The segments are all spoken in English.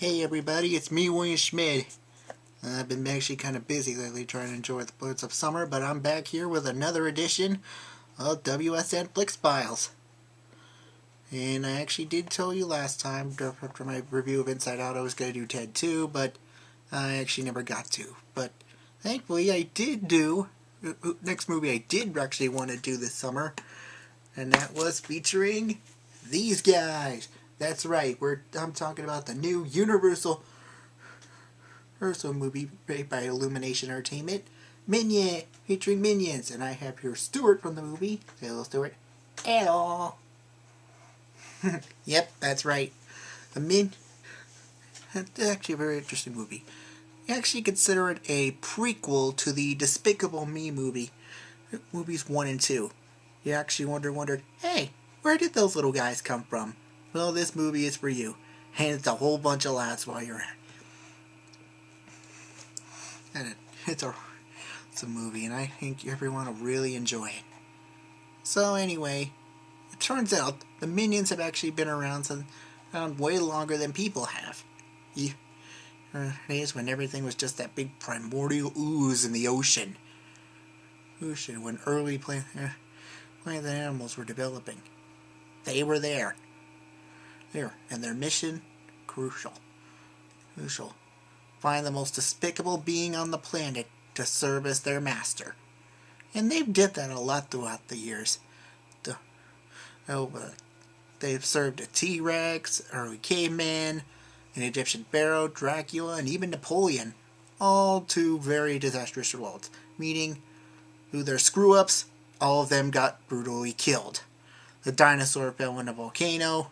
Hey everybody, it's me, William Schmid. I've been actually kind of busy lately trying to enjoy the birds of summer, but I'm back here with another edition of WSN Flix Files. And I actually did tell you last time, after my review of Inside Out, I was going to do Ted 2, but I actually never got to. But thankfully I did do, next movie I did actually want to do this summer, and that was featuring these guys. That's right, I'm talking about the new Universal movie made by Illumination Entertainment, Minion, featuring Minions. And I have here Stuart from the movie. Say hello, Stuart. Hello. Yep, that's right. It's actually a very interesting movie. You actually consider it a prequel to the Despicable Me movies 1 and 2. You actually wondered, hey, where did those little guys come from? Well, this movie is for you. And it's a whole bunch of laughs while you're at it. And it's a movie, and I think everyone will really enjoy it. So anyway, it turns out the Minions have actually been around way longer than people have. Days when everything was just that big primordial ooze in the ocean. When early plant animals were developing. They were there. And their mission, crucial. Find the most despicable being on the planet to serve as their master. And they've did that a lot throughout the years. They've served a T-Rex, early caveman, an Egyptian pharaoh, Dracula, and even Napoleon. All to very disastrous results. Meaning, through their screw-ups, all of them got brutally killed. The dinosaur fell in a volcano.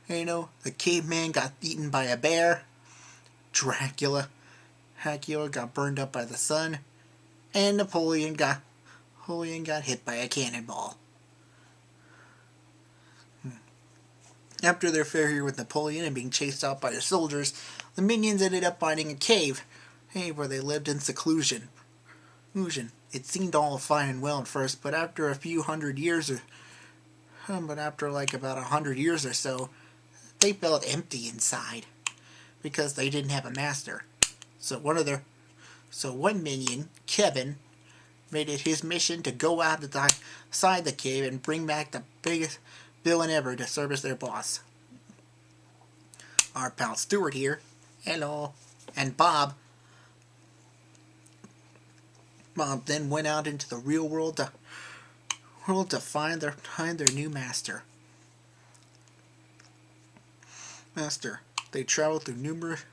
The caveman got eaten by a bear. Dracula got burned up by the sun. And Napoleon got hit by a cannonball. After their failure with Napoleon and being chased out by the soldiers, the Minions ended up finding a cave, where they lived in seclusion. It seemed all fine and well at first, but after about 100 years or so, they felt empty inside because they didn't have a master. So one minion, Kevin, made it his mission to go outside the cave and bring back the biggest villain ever to serve as their boss. Our pal Stuart here, hello, and Bob then went out into the real world to find their new master. They traveled through numerous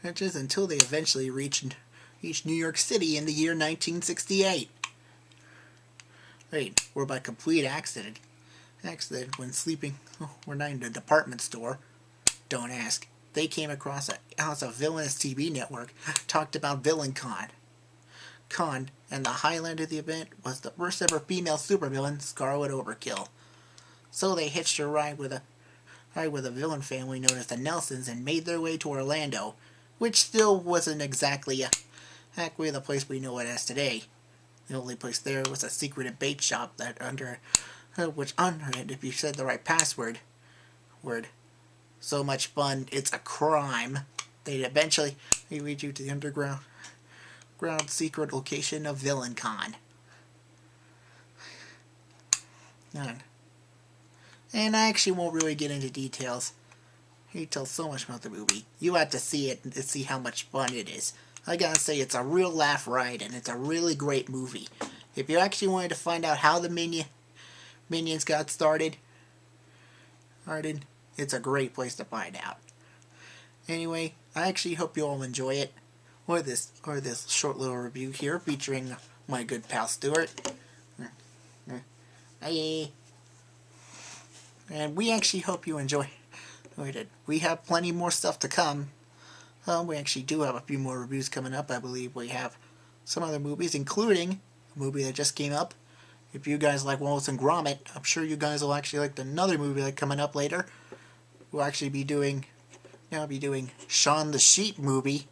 ranches until they eventually reached New York City in the year 1968. Where by complete accident when sleeping one night in a department store, don't ask, they came across a villainous TV network talked about VillainCon. And the highlight of the event was the first ever female supervillain, Scarlet Overkill. So they hitched a ride with a villain family known as the Nelsons and made their way to Orlando, which still wasn't exactly the place we know it as today. The only place there was a secret bait shop that which under it, if you said the right password, so much fun, it's a crime, they'd eventually lead you to the underground secret location of VillainCon. And I actually won't really get into details. He tells so much about the movie. You have to see it to see how much fun it is. I gotta say, it's a real laugh ride, and it's a really great movie. If you actually wanted to find out how the Minions got started, it's a great place to find out. Anyway, I actually hope you all enjoy it, or this short little review here featuring my good pal Stuart. Hi. And we actually hope you enjoyed it. We have plenty more stuff to come. We actually do have a few more reviews coming up. I believe we have some other movies, including a movie that just came up. If you guys like Wallace and Gromit, I'm sure you guys will actually like another movie that's coming up later. We'll actually be doing Shaun the Sheep movie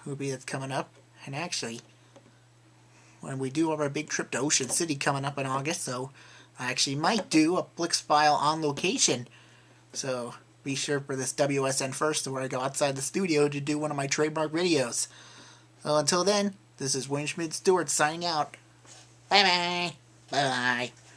that's coming up. And actually, when we do have our big trip to Ocean City coming up in August, so I actually might do a Flix file on location. So be sure for this WSN first, where I go outside the studio to do one of my trademark videos. Well, until then, this is Wayne Schmidt Stewart signing out. Bye bye. Bye bye.